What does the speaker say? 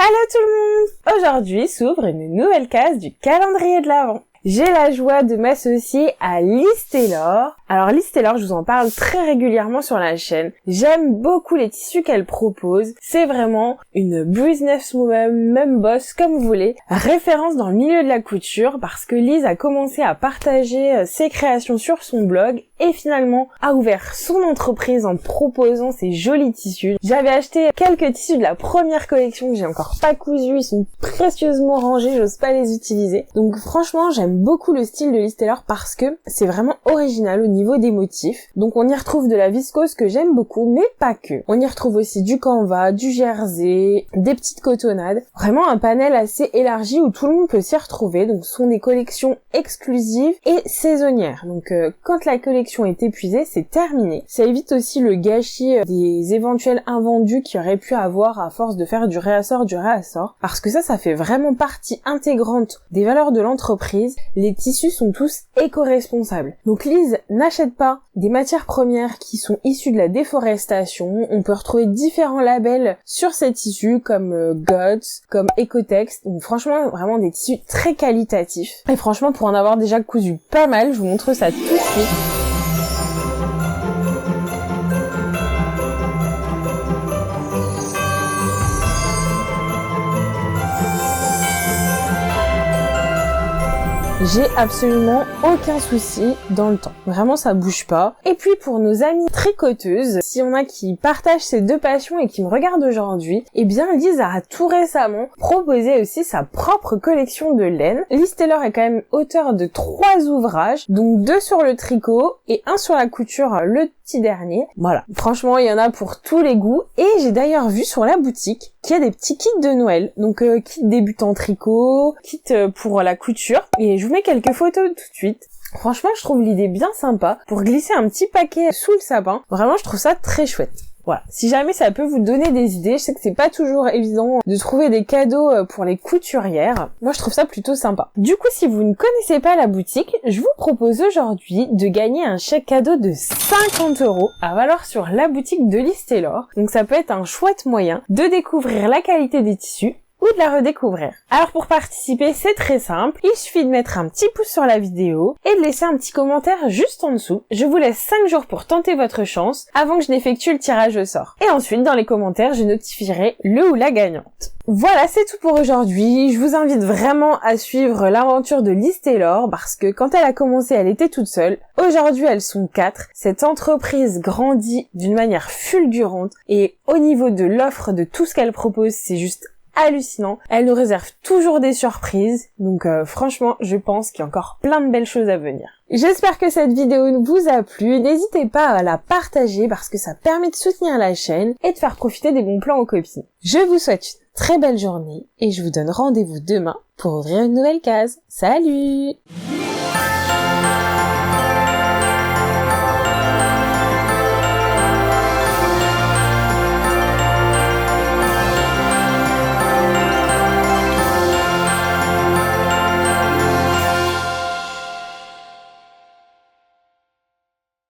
Hello tout le monde! Aujourd'hui s'ouvre une nouvelle case du calendrier de l'Avent. J'ai la joie de m'associer à Liz Taylor. Alors Liz Taylor, je vous en parle très régulièrement sur la chaîne. J'aime beaucoup les tissus qu'elle propose. C'est vraiment une businesswoman, même boss, comme vous voulez. Référence dans le milieu de la couture parce que Liz a commencé à partager ses créations sur son blog et finalement a ouvert son entreprise en proposant ces jolis tissus. J'avais acheté quelques tissus de la première collection que j'ai encore pas cousus. Ils sont précieusement rangés, j'ose pas les utiliser. Donc franchement, j'aime beaucoup le style de Liz Taylor parce que c'est vraiment original au niveau des motifs. Donc on y retrouve de la viscose que j'aime beaucoup, mais pas que. On y retrouve aussi du canvas, du jersey, des petites cotonnades. Vraiment un panel assez élargi où tout le monde peut s'y retrouver. Donc ce sont des collections exclusives et saisonnières. Donc quand la collection est épuisée, c'est terminé. Ça évite aussi le gâchis des éventuels invendus qu'il y aurait pu avoir à force de faire du réassort. Parce que ça fait vraiment partie intégrante des valeurs de l'entreprise. Les tissus sont tous éco-responsables. Donc Liz n'achète pas des matières premières qui sont issues de la déforestation. On peut retrouver différents labels sur ces tissus comme GOTS, comme Ecotex. Donc franchement, vraiment des tissus très qualitatifs. Et franchement, pour en avoir déjà cousu pas mal, je vous montre ça tout de suite. J'ai absolument aucun souci dans le temps. Vraiment, ça bouge pas. Et puis, pour nos amies tricoteuses, si on a qui partagent ces deux passions et qui me regardent aujourd'hui, eh bien, Liz a tout récemment proposé aussi sa propre collection de laine. Liz Taylor est quand même auteure de 3 ouvrages, donc 2 sur le tricot et 1 sur la couture, le petit dernier. Voilà. Franchement, il y en a pour tous les goûts. Et j'ai d'ailleurs vu sur la boutique qu'il y a des petits kits de Noël. Donc, kit débutant tricot, kit pour la couture. Et je vous mets quelques photos tout de suite. Franchement, je trouve l'idée bien sympa pour glisser un petit paquet sous le sapin. Vraiment, je trouve ça très chouette. Voilà. Si jamais ça peut vous donner des idées, je sais que c'est pas toujours évident de trouver des cadeaux pour les couturières. Moi, je trouve ça plutôt sympa. Du coup, si vous ne connaissez pas la boutique, je vous propose aujourd'hui de gagner un chèque cadeau de 50 € à valoir sur la boutique de Liz Taylor. Donc ça peut être un chouette moyen de découvrir la qualité des tissus ou de la redécouvrir. Alors pour participer, c'est très simple. Il suffit de mettre un petit pouce sur la vidéo et de laisser un petit commentaire juste en dessous. Je vous laisse 5 jours pour tenter votre chance avant que je n'effectue le tirage au sort. Et ensuite, dans les commentaires, je notifierai le ou la gagnante. Voilà, c'est tout pour aujourd'hui. Je vous invite vraiment à suivre l'aventure de Liz Taylor parce que quand elle a commencé, elle était toute seule. Aujourd'hui, elles sont 4. Cette entreprise grandit d'une manière fulgurante et au niveau de l'offre de tout ce qu'elle propose, c'est juste hallucinant. Elle nous réserve toujours des surprises, donc franchement, je pense qu'il y a encore plein de belles choses à venir. J'espère que cette vidéo vous a plu. N'hésitez pas à la partager parce que ça permet de soutenir la chaîne et de faire profiter des bons plans aux copines. Je vous souhaite une très belle journée et je vous donne rendez-vous demain pour ouvrir une nouvelle case. Salut!